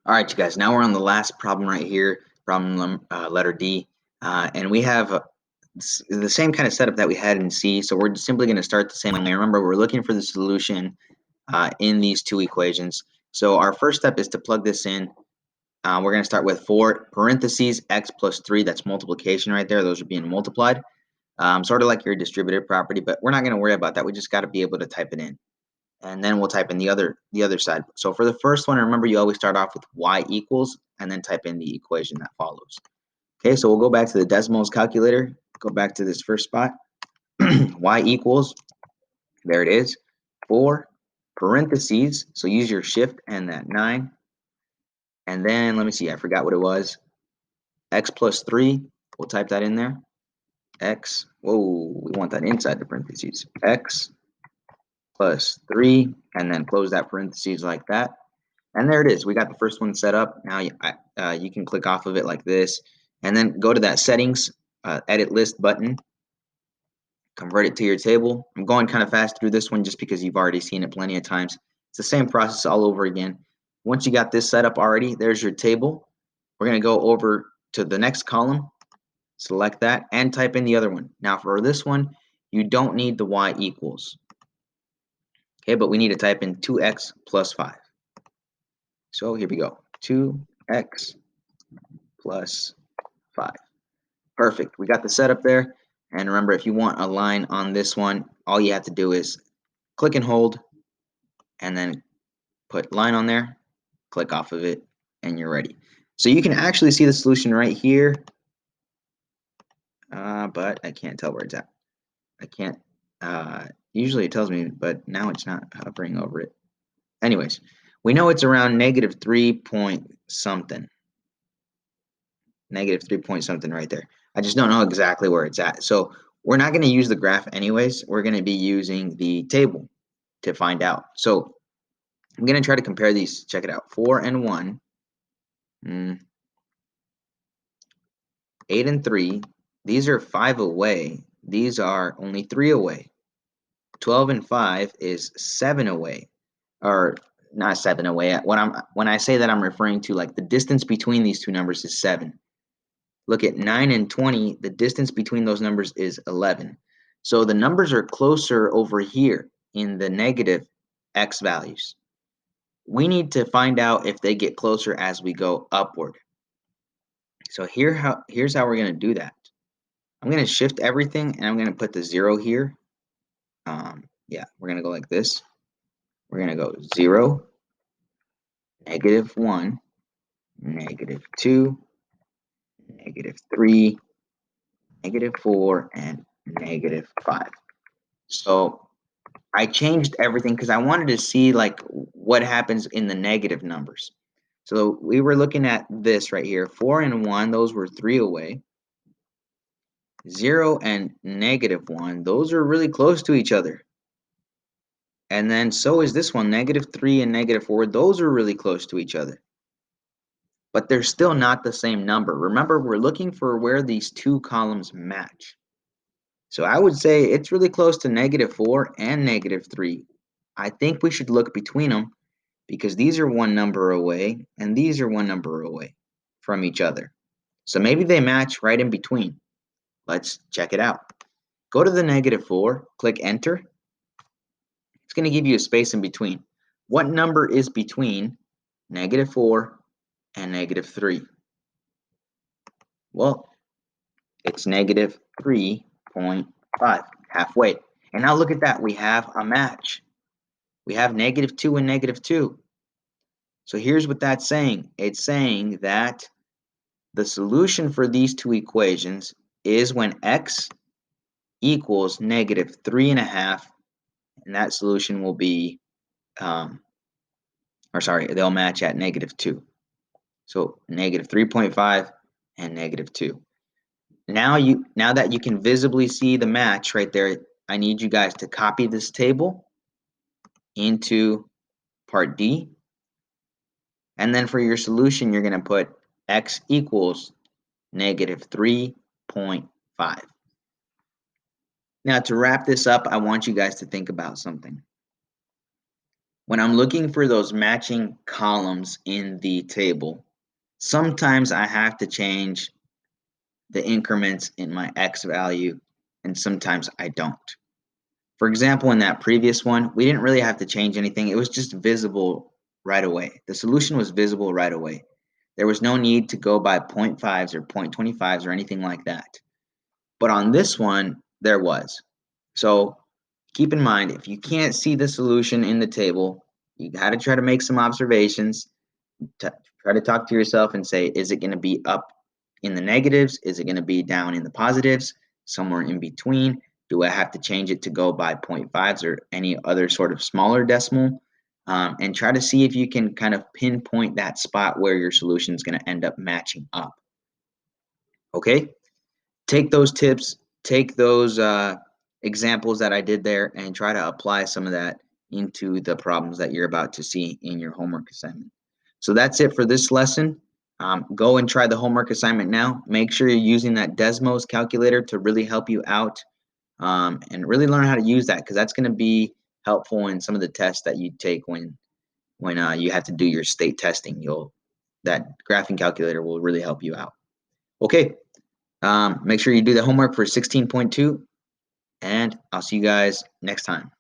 All right, you guys, now we're on the last problem right here, letter D. And we have the same kind of setup that we had in C. So we're simply going to start the same way. Remember, we're looking for the solution in these two equations. So our first step is to plug this in. We're going to start with 4 parentheses x plus 3. That's multiplication right there. Those are being multiplied. Sort of like your distributive property, but we're not going to worry about that. We just got to be able to type it in. And then we'll type in the other side. So for the first one, remember you always start off with y equals and then type in the equation that follows. Okay, so we'll go back to the decimals calculator, go back to this first spot, y equals, there it is, 4 parentheses, so use your shift and that 9, and then let me see, I forgot what it was, x plus 3, we'll type that in there, x, whoa, we want that inside the parentheses, x plus 3, and then close that parentheses like that. And there it is. We got the first one set up. Now you can click off of it like this, and then go to that settings, edit list button, convert it to your table. I'm going kind of fast through this one just because you've already seen it plenty of times. It's the same process all over again. Once you got this set up already, there's your table. We're going to go over to the next column, select that, and type in the other one. Now for this one, you don't need the y equals. Okay, but we need to type in 2x plus 5. So here we go, 2x plus 5. Perfect. We got the setup there. And remember, if you want a line on this one, all you have to do is click and hold, and then put line on there, click off of it, and you're ready. So you can actually see the solution right here, but I can't tell where it's at. I can't, usually it tells me, but now it's not hovering over it. Anyways, we know it's around negative 3 point something. Negative 3 point something right there. I just don't know exactly where it's at. So we're not going to use the graph anyways. We're going to be using the table to find out. So I'm going to try to compare these. Check it out. 4 and 1. 8 and 3. These are 5 away. These are only 3 away. 12 and 5 is 7 away. Or not 7 away. When I say that, I'm referring to like the distance between these two numbers is 7. Look at 9 and 20, the distance between those numbers is 11. So the numbers are closer over here in the negative x values. We need to find out if they get closer as we go upward. So here's how we're going to do that. I'm going to shift everything and I'm going to put the 0 here. Yeah, we're going to go like this. We're going to go 0, negative 1, negative 2, negative 3, negative 4, and negative 5. So I changed everything because I wanted to see like what happens in the negative numbers. So we were looking at this right here, 4 and 1, those were 3 away. 0 and negative 1, those are really close to each other. And then so is this one, negative 3 and negative 4, those are really close to each other. But they're still not the same number. Remember, we're looking for where these two columns match. So I would say it's really close to negative 4 and negative 3. I think we should look between them because these are one number away and these are one number away from each other. So maybe they match right in between. Let's check it out. Go to the negative 4, click enter. It's going to give you a space in between. What number is between negative 4 and negative 3? Well, it's negative 3.5, halfway. And now look at that, we have a match. We have negative 2 and negative 2. So here's what that's saying. It's saying that the solution for these two equations is when x equals negative 3.5, and that solution will be, they'll match at negative 2. So negative 3.5 and negative 2. Now that you can visibly see the match right there, I need you guys to copy this table into part D. And then for your solution, you're going to put x equals negative 3.5. Now to wrap this up, I want you guys to think about something. When I'm looking for those matching columns in the table, sometimes I have to change the increments in my X value, and sometimes I don't. For example, in that previous one, we didn't really have to change anything. It was just visible right away. The solution was visible right away. There was no need to go by 0.5s or 0.25s or anything like that. But on this one, there was. So keep in mind, if you can't see the solution in the table, you got to try to make some observations. Try to talk to yourself and say, is it going to be up in the negatives? Is it going to be down in the positives? Somewhere in between? Do I have to change it to go by 0.5s or any other sort of smaller decimal? And try to see if you can kind of pinpoint that spot where your solution is going to end up matching up. Okay? Take those tips, take those examples that I did there, and try to apply some of that into the problems that you're about to see in your homework assignment. So that's it for this lesson. Go and try the homework assignment now. Make sure you're using that Desmos calculator to really help you out, and really learn how to use that, because that's going to be helpful in some of the tests that you take when you have to do your state testing. That graphing calculator will really help you out. Okay, make sure you do the homework for 16.2, and I'll see you guys next time.